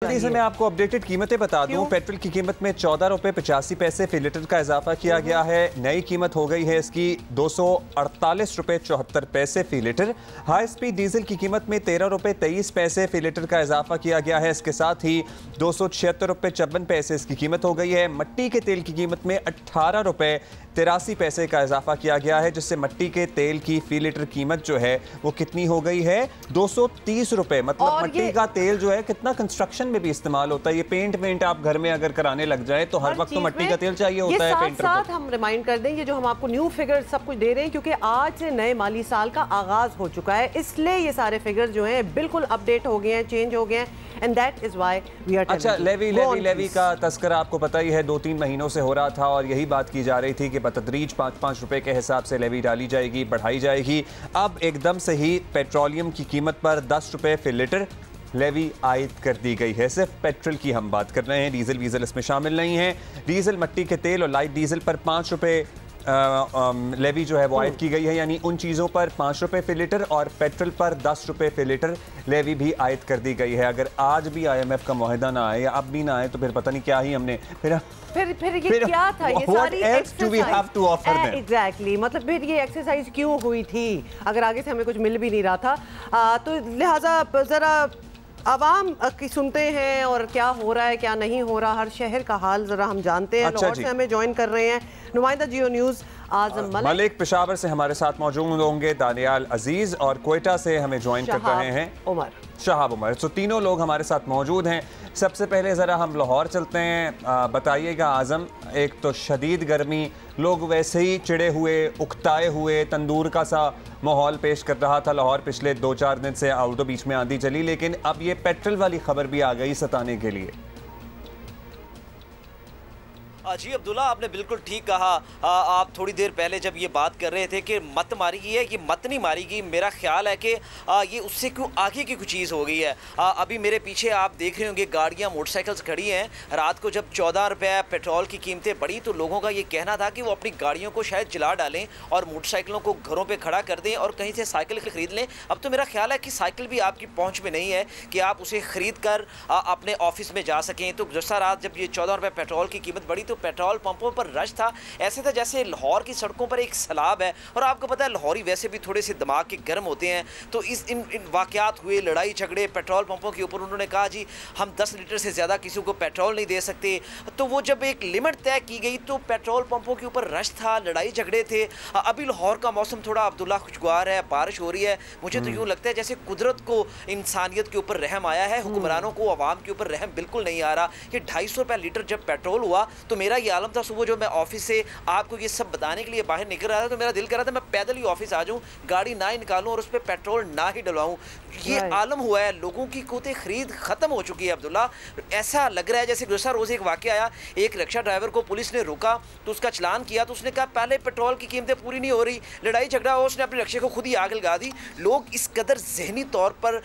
जल्दी से मैं आपको अपडेटेड कीमतें बता दूं। पेट्रोल की कीमत में 14 रुपए 85 पैसे फी लीटर का इजाफा किया गया है। नई कीमत हो गई है इसकी 248 रुपए 74 पैसे फी लीटर। हाई स्पीड डीजल की कीमत में 13 रुपए 23 पैसे फी लीटर का इजाफा किया गया है। इसके साथ ही 276 रुपए 54 पैसे इसकी कीमत हो गई है। मट्टी के तेल की कीमत में 18 रुपए 83 पैसे का इजाफा किया गया है, जिससे मट्टी के तेल की फी लीटर कीमत जो है वो कितनी हो गई है 230 रुपए। मतलब मट्टी का तेल जो है कितना कंस्ट्रक्शन में भी इस्तेमाल होता है। ये पेंट आप घर में अगर कराने लग जाए तो हर वक्त तो मट्टी का तेल चाहिए होता है पेंटर को। साथ हम रिमाइंड कर दें, ये जो हम आपको न्यू फिगर सब कुछ दे रहे हैं क्योंकि आज से नए माली साल का आगाज हो चुका है, इसलिए ये सारे फिगर जो हैं बिल्कुल अपडेट हो गए हैं, चेंज हो गए हैं, and that is why we are. अच्छा, लेवी का तस्करा आपको पता ही है 2-3 महीनों से हो रहा था और यही बात की जा रही थी कि बतदरीज 5-5 रुपए के हिसाब से लेवी डाली जाएगी, बढ़ाई जाएगी। अब एकदम से ही पेट्रोलियम की कीमत पर 10 रुपए फी लीटर लेवी आयद कर दी गई है। सिर्फ पेट्रोल की हम बात कर रहे हैं, डीजल वीजल इसमें शामिल नहीं है। डीजल, मट्टी के तेल और लाइट डीजल पर 5 रुपए लेवी जो है वो आयद की गई है, यानी उन चीज़ों पर 5 रुपए फी लीटर और पेट्रोल पर 10 रुपए फी लीटर लेवी भी आयद कर दी गई है। अगर आज भी IMF का मुआहिदा ना आए या अब भी ना आए तो फिर पता नहीं क्या ही हमने फिर ये क्या था, ये सारी एग्जैक्टली मतलब फिर ये एक्सरसाइज क्यों हुई थी अगर आगे से हमें कुछ मिल भी नहीं रहा था। तो लिहाजा जरा आवाम की सुनते हैं और क्या हो रहा है क्या नहीं हो रहा, हर शहर का हाल जरा हम जानते हैं। लाहौर से हमें ज्वाइन कर रहे हैं नुमाइंदा जियो न्यूज़ आजम मलिक, पेशावर से हमारे साथ मौजूद होंगे दानियाल अजीज और क्वेटा से हमें ज्वाइन कर रहे हैं शहाब उमर। तो तीनों लोग हमारे साथ मौजूद हैं। सबसे पहले ज़रा हम लाहौर चलते हैं। बताइएगा आज़म, एक तो शदीद गर्मी, लोग वैसे ही चिड़े हुए, उकताए हुए, तंदूर का सा माहौल पेश कर रहा था लाहौर पिछले 2-4 दिन से। आउटो बीच में आंधी चली, लेकिन अब ये पेट्रोल वाली खबर भी आ गई सताने के लिए। जी अब्दुल्ला, आपने बिल्कुल ठीक कहा। आप थोड़ी देर पहले जब ये बात कर रहे थे कि मत मारी गई है, ये मत नहीं मारी गई। मेरा ख्याल है कि ये उससे क्यों आगे की कुछ चीज़ हो गई है। अभी मेरे पीछे आप देख रहे होंगे गाड़ियाँ, मोटरसाइकिल्स खड़ी हैं। रात को जब 14 रुपये पेट्रोल की कीमतें बढ़ी तो लोगों का ये कहना था कि वो अपनी गाड़ियों को शायद जला डालें और मोटरसाइकिलों को घरों पर खड़ा कर दें और कहीं से साइकिल खरीद लें। अब तो मेरा ख्याल है कि साइकिल भी आपकी पहुँच में नहीं है कि आप उसे ख़रीद कर अपने ऑफिस में जा सकें। तो गुज़श्ता रात जब ये 14 रुपये पेट्रोल की कीमत बढ़ी तो पेट्रोल पंपों पर रश था। ऐसे था जैसे लाहौर की सड़कों पर एक सैलाब है। और आपको पता है लाहौरी वैसे भी थोड़े से दिमाग के गर्म होते हैं, तो इन वाक़यात हुए, लड़ाई झगड़े पेट्रोल पंपों के ऊपर। उन्होंने कहा जी हम 10 लीटर से ज़्यादा किसी को पेट्रोल नहीं दे सकते। तो वो जब एक लिमिट तय की गई तो पेट्रोल पंपों के ऊपर रश था, लड़ाई झगड़े थे। अभी लाहौर का मौसम थोड़ा अब्दुल्ला खुशगवार है, बारिश हो रही है। मुझे तो यूँ लगता है जैसे कुदरत को, इंसानियत के ऊपर रहम आया है, हुक्मरानों को, अवाम के ऊपर रहम बिल्कुल नहीं आ रहा। कि 250 रुपये लीटर जब पेट्रोल हुआ तो मेरा ये आलम था, सुबह जो मैं ऑफिस से आपको ये सब बताने के लिए बाहर निकल रहा था तो मेरा दिल कर रहा था मैं पैदल ही ऑफिस आ जाऊं, गाड़ी ना ही निकालूं और उस पर पेट्रोल ना ही डलवाऊं। ये आलम हुआ है, लोगों की कोते खरीद खत्म हो चुकी है अब्दुल्ला। ऐसा लग रहा है जैसे दूसरा रोज एक वाकया आया, एक रिक्शा ड्राइवर को पुलिस ने रोका तो उसका चलान किया तो उसने कहा पहले पेट्रोल की कीमतें पूरी नहीं हो रही, लड़ाई झगड़ा हो, उसने अपने रिक्शे को खुद ही आग लगा दी। लोग इस कदर जहनी तौर पर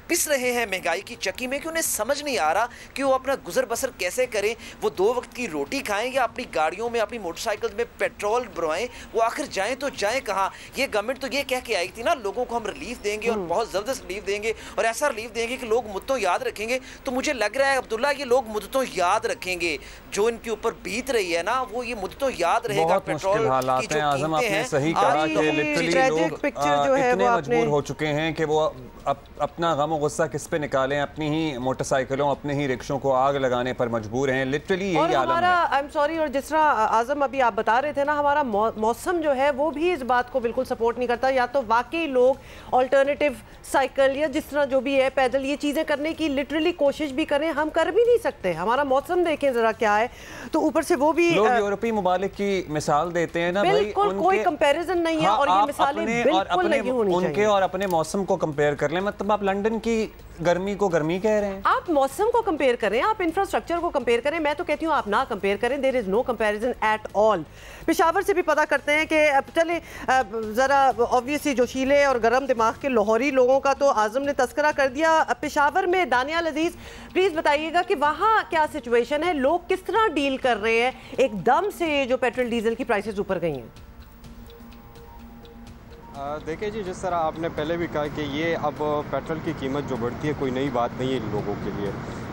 पिस रहे हैं महंगाई की चक्की में कि उन्हें समझ नहीं आ रहा कि वो अपना गुजर बसर कैसे करें। वो 2 वक्त की रोटी खाएं या अपनी गाड़ियों में, अपनी मोटरसाइकिल में पेट्रोल भरवाएं। वो आखिर जाएं तो जाएं कहाँ। ये गवर्नमेंट तो ये कह के आई थी ना लोगों को हम रिलीफ देंगे और बहुत ज़बरदस्त रिलीफ देंगे और ऐसा रिलीफ देंगे कि लोग मुद्दों याद रखेंगे। तो मुझे लग रहा है अब्दुल्ला ये लोग मुद्दों याद रखेंगे, जो इनके ऊपर बीत रही है ना वो ये मुद्दों याद रहेगा। पेट्रोल की जो कीमतें हैं, सही कहा कि लिटरली लोग इतने मजबूर हो चुके हैं कि वो अपना गम और गुस्सा किस पे निकालें, अपनी ही मोटरसाइकिलों, अपने ही रिक्शों को आग लगाने पर मजबूर हैं। लिटरली यही आलम है। आई एम सॉरी, और जिस तरह आजम अभी आप बता रहे थे ना, हमारा मौसम जो है वो भी इस बात को बिल्कुल सपोर्ट नहीं करता। या तो वाकई लोग ऑल्टरनेटिव साइकिल या जिस तरह जो भी है पैदल ये चीज़ें करने की लिटरली कोशिश भी करें, हम कर भी नहीं सकते। हमारा मौसम देखें ज़रा क्या है, तो ऊपर से वो भी लोग यूरोपीय ममालिक की मिसाल देते हैं ना, बिल्कुल कोई कंपैरिजन नहीं है। और ये मिसालें बिल्कुल नहीं होनी चाहिए। उनके और अपने मौसम को कंपेयर कर लें, मतलब आप लंदन की गर्मी को गर्मी कह रहे हैं। आप मौसम को कंपेयर करें, आप इंफ्रास्ट्रक्चर को कंपेयर करें। मैं तो कहती हूँ आप ना कंपेयर करें, there is no comparison at all. Peshawar से भी पता करते हैं कि अब चले ज़रा ऑब्वियसली जोशीले और गर्म दिमाग के लाहौरी लोगों का तो आजम ने तस्करा कर दिया। पेशावर में दानियाल अजीज प्लीज़ बताइएगा कि वहाँ क्या सिचुएशन है, लोग किस तरह डील कर रहे हैं एकदम से जो पेट्रोल डीजल की प्राइसेस ऊपर गई हैं। देखिए जी, जिस तरह आपने पहले भी कहा कि ये अब पेट्रोल की कीमत जो बढ़ती है कोई नई बात नहीं है लोगों के लिए।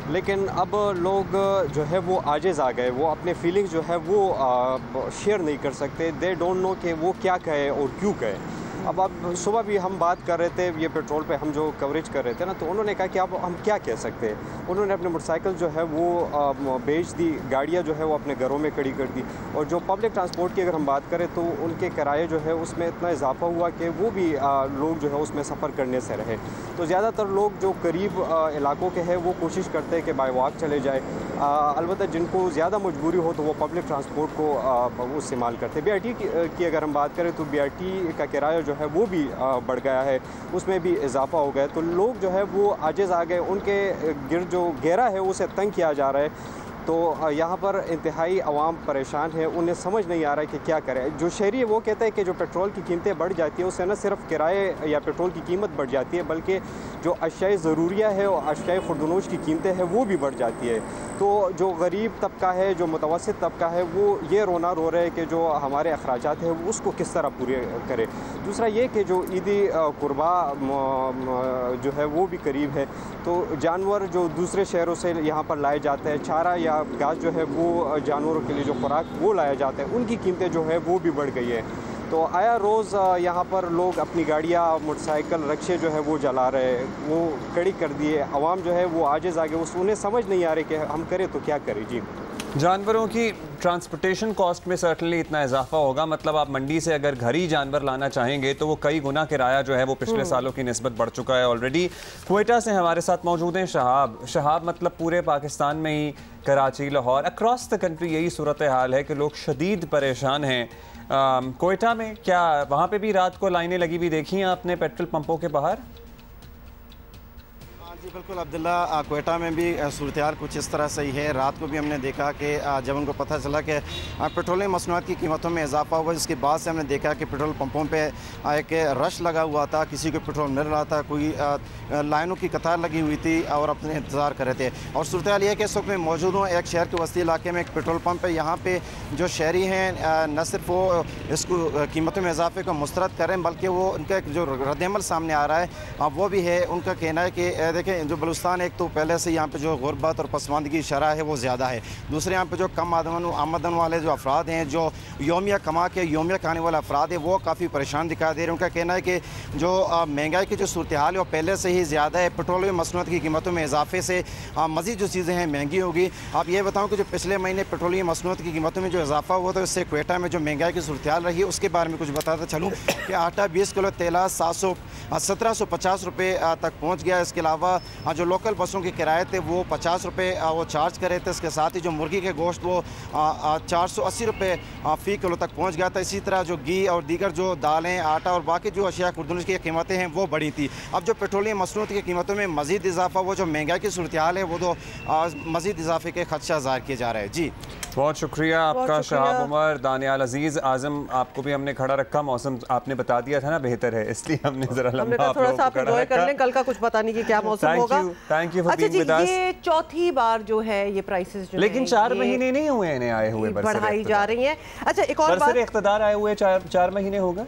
लेकिन अब लोग जो है वो आजिज़ आ गए, वो अपने फीलिंग्स जो है वो शेयर नहीं कर सकते। दे डोंट नो कि वो क्या कहे और क्यों कहे। अब सुबह भी हम बात कर रहे थे, ये पेट्रोल पे हम जो कवरेज कर रहे थे ना, तो उन्होंने कहा कि अब हम क्या कह सकते हैं। उन्होंने अपने मोटरसाइकिल जो है वो बेच दी, गाड़ियाँ जो है वो अपने घरों में खड़ी कर दी। और जो पब्लिक ट्रांसपोर्ट की अगर हम बात करें तो उनके किराए जो है उसमें इतना इजाफा हुआ कि वो भी लोग जो है उसमें सफ़र करने से रहे। तो ज़्यादातर लोग जो करीब इलाकों के हैं वो कोशिश करते हैं कि बाय वॉक चले जाए। अलबत्ता जिनको ज़्यादा मजबूरी हो तो वो पब्लिक ट्रांसपोर्ट को इस्तेमाल करते हैं। BRT की अगर हम बात करें तो BRT का किराया जो है वो भी बढ़ गया है, उसमें भी इजाफा हो गया। तो लोग जो है वो आजिज़ आ गए, उनके गिर्द जो घेरा है उसे तंग किया जा रहा है। तो यहाँ पर इंतहाई अवाम परेशान है, उन्हें समझ नहीं आ रहा है कि क्या करें। जो शहरी है वो कहते हैं कि जो पेट्रोल की कीमतें बढ़ जाती है उससे न सिर्फ किराए या पेट्रोल की कीमत बढ़ जाती है, बल्कि जो अशियाए ज़रूरिया है और अशियाए खुर्दनोश की कीमतें हैं वो भी बढ़ जाती है। तो जो गरीब तबका है, जो मुतवस्सित तबका है, वो ये रोना रो रहे हैं कि जो हमारे अखराजात हैं उसको किस तरह पूरे करे। दूसरा ये कि जो ईदी कुर्बा जो है वो भी करीब है, तो जानवर जो दूसरे शहरों से यहाँ पर लाए जाते हैं, चारा या घास जो है वो जानवरों के लिए जो खुराक वो लाया जाता है, उनकी कीमतें जो है वो भी बढ़ गई है। तो आया रोज़ यहाँ पर लोग अपनी गाड़ियाँ, मोटरसाइकिल, रिक्शे जो है वो जला रहे हैं, वो खड़ी कर दिए। आवाम जो है वो आजिज़ आगे, उन्हें समझ नहीं आ रही कि हम करें तो क्या करें। जी, जानवरों की ट्रांसपोर्टेशन कॉस्ट में सर्टनली इतना इजाफा होगा। मतलब आप मंडी से अगर घर ही जानवर लाना चाहेंगे तो वो कई गुना किराया जो है वो पिछले सालों की निस्बत बढ़ चुका है ऑलरेडी। क्वेटा से हमारे साथ मौजूद हैं शहाब। मतलब पूरे पाकिस्तान में ही, Karachi, Lahore, across the country यही सूरत हाल है कि लोग शदीद परेशान हैं। क्वेटा में क्या वहाँ पे भी रात को लाइनें लगी हुई देखी हैं आपने पेट्रोल पंपों के बाहर? जी बिल्कुल अब्दुल्ला, क्वेटा में भी सूरत कुछ इस तरह से ही है। रात को भी हमने देखा कि जब उनको पता चला कि पेट्रोलियम मसनूआत की कीमतों में इजाफा हुआ, जिसके बाद से हमने देखा कि पेट्रोल पंपों पे एक रश लगा हुआ था, किसी को पेट्रोल मिल रहा था, कोई लाइनों की कतार लगी हुई थी और अपने इंतज़ार कर रहे थे। और सूरत हाल ये है कि इस वक्त मैं मौजूद हूँ एक शहर के वस्ती इलाके में, एक पेट्रोल पंप है। यहाँ पर जो शहरी हैं न सिर्फ वो इसको कीमतों में इजाफे को मुस्तरद करें, बल्कि वो उनका जो रद्दअमल सामने आ रहा है वो भी है। उनका कहना है कि देखें, जो बलूचिस्तान एक तो पहले से यहाँ पे जो गुर्बत और पसमानदगी की शरह है वो ज़्यादा है। दूसरे यहाँ पे जो कम आमदन वाले जो अफराद हैं, जो योमिया कमा के योमिया खाने वाले अफराद हैं, वो काफ़ी परेशान दिखाई दे रहे हैं। उनका कहना है कि जो महंगाई की जो सूरत हाल है वो पहले से ही ज़्यादा है। पेट्रोलियम मसनूआत की कीमतों में इजाफे से मज़ीद जो चीज़ें हैं महंगी होगी। आप ये बताऊँ कि जो पिछले महीने पेट्रोलियम मसनूआत की कीमतों में जो इजाफा हुआ था, उससे क्वेटा में जो महंगाई की सूरत हाल रही है उसके बारे में कुछ बताता चलूँ कि आटा 20 किलो तेला 1750 रुपये तक पहुँच गया। इसके अलावा जो लोकल बसों के किराए थे वो 50 रुपये वो चार्ज कर रहे थे। इसके साथ ही जो मुर्गी के गोश्त वो 480 रुपये फ़ी किलो तक पहुंच गया था। इसी तरह जो घी और दीगर जो दालें, आटा और बाकी जो अशिया खुर्दनोश की कीमतें हैं वो बढ़ी थी। अब जो पेट्रोलियम मसनूआत की कीमतों में मज़ीद इजाफा, वो जो महंगाई की सूरत हाल है वो तो मज़ीद इजाफे के खदशा ज़ाहिर किए जा रहे हैं। जी बहुत शुक्रिया आपका शहाब उमर। दानियाल अजीज़ आज़म, आपको भी हमने खड़ा रखा। मौसम आपने बता दिया था ना बेहतर है, इसलिए हमने जरा लंबा थोड़ा सा एंजॉय कर लें। कल का कुछ पता नहीं कि क्या मौसम होगा। Thank you. अच्छा जी, ये चौथी बार जो है ये प्राइसेस जो लेकिन 4 महीने नहीं हुए इन्हें आए हुए, बढ़ाई जा रही हैं। अच्छा, एक और बात, इख्तिदार आए हुए 4 महीने होगा?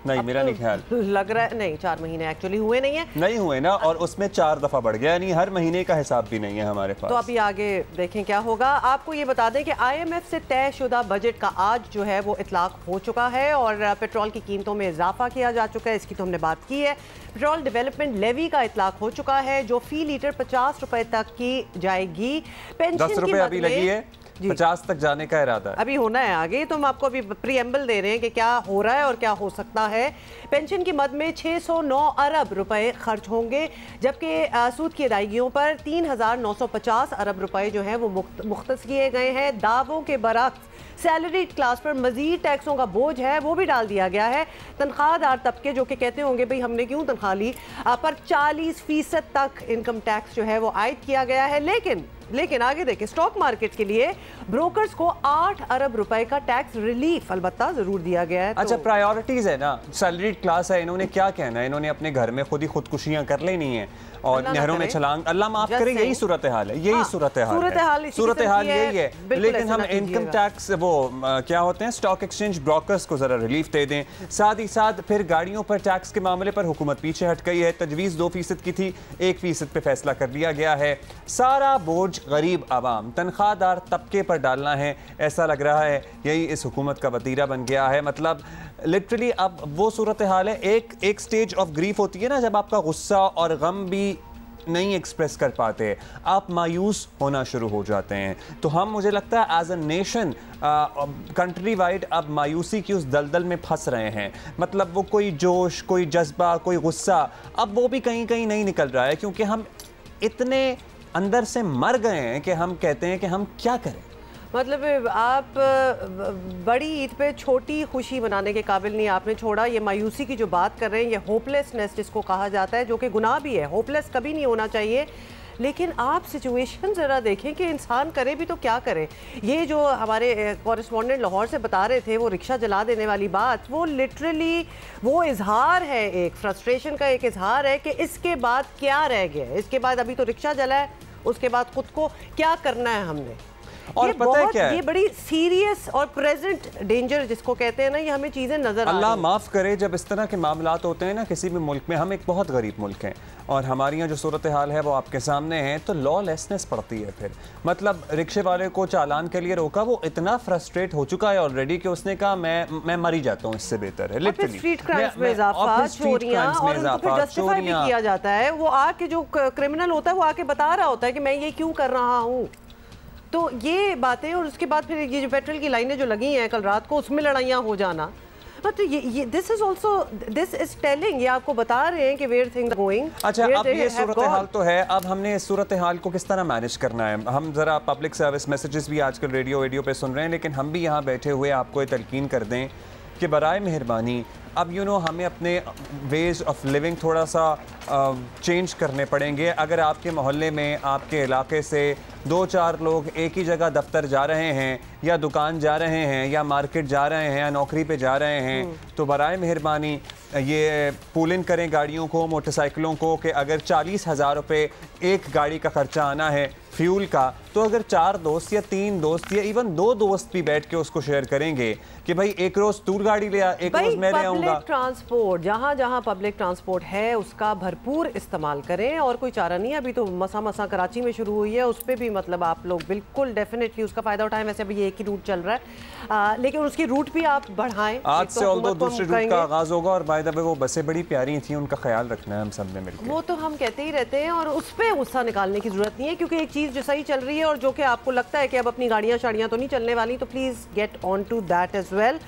नहीं, मेरा नहीं ख्याल, लग रहा है नहीं 4 महीने एक्चुअली हुए नहीं हुए ना, और उसमें 4 दफा बढ़ गया, यानी हर महीने का हिसाब भी नहीं है हमारे पास। तो अभी आगे देखें क्या होगा। आपको ये बता दें कि IMF से तयशुदा बजट का आज जो है वो इतलाक हो चुका है और पेट्रोल की कीमतों में इजाफा किया जा चुका है, इसकी तो हमने बात की है। पेट्रोल डेवलपमेंट लेवी का इतलाक हो चुका है जो फी लीटर 50 रुपए तक की जाएगी। पेंशन 10 रुपए अभी लगी है, 50 तक जाने का इरादा है, अभी होना है आगे। तो हम आपको अभी प्रीएम्बल दे रहे हैं कि क्या हो रहा है और क्या हो सकता है। पेंशन की मद में 609 अरब रुपए खर्च होंगे, जबकि सूद की अदायगियों पर 3950 अरब रुपए जो है वो मुख्तस किए गए हैं। दावों के बरक्स सैलरी क्लास पर मजीद टैक्सों का बोझ है वो भी डाल दिया गया है। तनख्वाहदार तबके जो कि कहते होंगे भाई हमने क्यों तनख्वाह ली, पर 40% तक इनकम टैक्स जो है वो आयद किया गया है। लेकिन लेकिन आगे देखें, स्टॉक मार्केट के लिए ब्रोकर्स को 8 अरब रुपए का टैक्स रिलीफ अलबत्ता जरूर दिया गया है। अच्छा, प्रायोरिटीज है ना, सैलरीड क्लास है, इन्होंने क्या कहना है, इन्होंने अपने घर में खुद ही खुदकुशियां कर लेनी है और नहरों में छलांग, अल्लाह माफ करे, यही सूरत हाल है, यही सूरत हाल यही है। लेकिन हम इनकम टैक्स वो क्या होते हैं स्टॉक एक्सचेंज ब्रोकर्स को जरा रिलीफ दे दें। साथ ही साथ फिर गाड़ियों पर टैक्स के मामले पर हुकूमत पीछे हट गई है, तजवीज़ 2% की थी, 1% पे फैसला कर लिया गया है। सारा बोझ गरीब आवाम तनख्वाहदार तबके पर डालना है, ऐसा लग रहा है यही इस हुकूमत का वतीरा बन गया है। मतलब लिटरली अब वो सूरत हाल है, एक स्टेज ऑफ ग्रीफ होती है ना, जब आपका गुस्सा और गम भी नहीं एक्सप्रेस कर पाते, आप मायूस होना शुरू हो जाते हैं। तो हम, मुझे लगता है as a nation country wide अब मायूसी की उस दलदल में फंस रहे हैं। मतलब वो कोई जोश, कोई जज्बा, कोई गुस्सा अब वो भी कहीं कहीं नहीं निकल रहा है, क्योंकि हम इतने अंदर से मर गए हैं कि हम कहते हैं कि हम क्या करें। मतलब आप बड़ी ईद पे छोटी खुशी मनाने के काबिल नहीं आपने छोड़ा। ये मायूसी की जो बात कर रहे हैं, ये होपलेसनेस जिसको कहा जाता है, जो कि गुनाह भी है, होपलेस कभी नहीं होना चाहिए। लेकिन आप सिचुएशन ज़रा देखें कि इंसान करे भी तो क्या करे। ये जो हमारे कॉरेस्पॉन्डेंट लाहौर से बता रहे थे, वो रिक्शा जला देने वाली बात, वो लिटरली वो इजहार है, एक फ्रस्ट्रेशन का एक इजहार है कि इसके बाद क्या रह गया है। इसके बाद अभी तो रिक्शा जला है, उसके बाद खुद को क्या करना है हमने। और पता है क्या है? ये बड़ी सीरियस और प्रेजेंट डेंजर जिसको कहते हैं ना, ये हमें चीजें नजर आ रही हैं। अल्लाह माफ करे, जब इस तरह के मामलात होते हैं ना किसी भी मुल्क में, हम एक बहुत गरीब मुल्क हैं और हमारे यहाँ जो सूरत हाल है वो आपके सामने है, तो लॉलेसनेस पड़ती है फिर। मतलब रिक्शे वाले को चालान के लिए रोका, वो इतना फ्रस्ट्रेट हो चुका है ऑलरेडी कि उसने कहा मैं मर ही जाता हूँ, इससे बेहतर है। लिटरली स्ट्रीट क्राइम्स में इजाफा, चोरियां, और उनको फिर जस्टिफाई भी किया जाता है। वो आके जो क्रिमिनल होता है वो आके बता रहा होता है कि मैं ये क्यों कर रहा हूँ। तो ये बातें, और उसके बाद फिर ये जो पेट्रोल की लाइनें जो लगी हैं कल रात को, उसमें लड़ाइयाँ हो जाना, तो ये this is also, this is telling, ये आपको बता रहे हैं कि वेयर थिंग्स गोइंग। अच्छा, अब ये सूरत हाल तो है, अब हमने इस सूरत हाल को किस तरह मैनेज करना है। हम जरा पब्लिक सर्विस मैसेजेस भी आजकल रेडियो पे सुन रहे हैं, लेकिन हम भी यहाँ बैठे हुए आपको ये तलकीन कर दें कि बराए मेहरबानी अब हमें अपने वेज ऑफ लिविंग थोड़ा सा चेंज करने पड़ेंगे। अगर आपके मोहल्ले में, आपके इलाके से 2-4 लोग एक ही जगह दफ्तर जा रहे हैं, या दुकान जा रहे हैं, या मार्केट जा रहे हैं, या नौकरी पे जा रहे हैं, तो बराए मेहरबानी ये पूलिंग करें गाड़ियों को, मोटरसाइकिलों को, कि अगर 40,000 रुपये एक गाड़ी का खर्चा आना है फ्यूल का, तो अगर 4 दोस्त या 3 दोस्त या इवन 2 दोस्त भी बैठ के उसको शेयर करेंगे कि भाई एक रोज तू गाड़ी ले आ, एक रोज मैं ले आऊंगा। पब्लिक ट्रांसपोर्ट, जहाँ जहाँ पब्लिक ट्रांसपोर्ट है उसका भरपूर इस्तेमाल करें, और कोई चारा नहीं। अभी तो मसा कराची में शुरू हुई है, उस पर भी मतलब आप लोग बिल्कुल डेफिनेटली उसका फायदा उठाएं। वैसे अभी एक ही रूट चल रहा है, लेकिन उसकी रूट भी आप बढ़ाएं। आज से ऑल्दो दूसरे रूट का आगाज होगा, और बाय द वे वो बसें बड़ी प्यारी थी, उनका ख्याल रखना है हम सब ने मिलकर। वो तो हम कहते ही रहते हैं, और उस पर गुस्सा निकालने की जरूरत नहीं है, क्योंकि एक चीज़ जो सही चल रही है और जो कि आपको लगता है कि अब अपनी गाड़ियाँ शाड़ियाँ तो नहीं चलने वाली, तो please get on to that as well.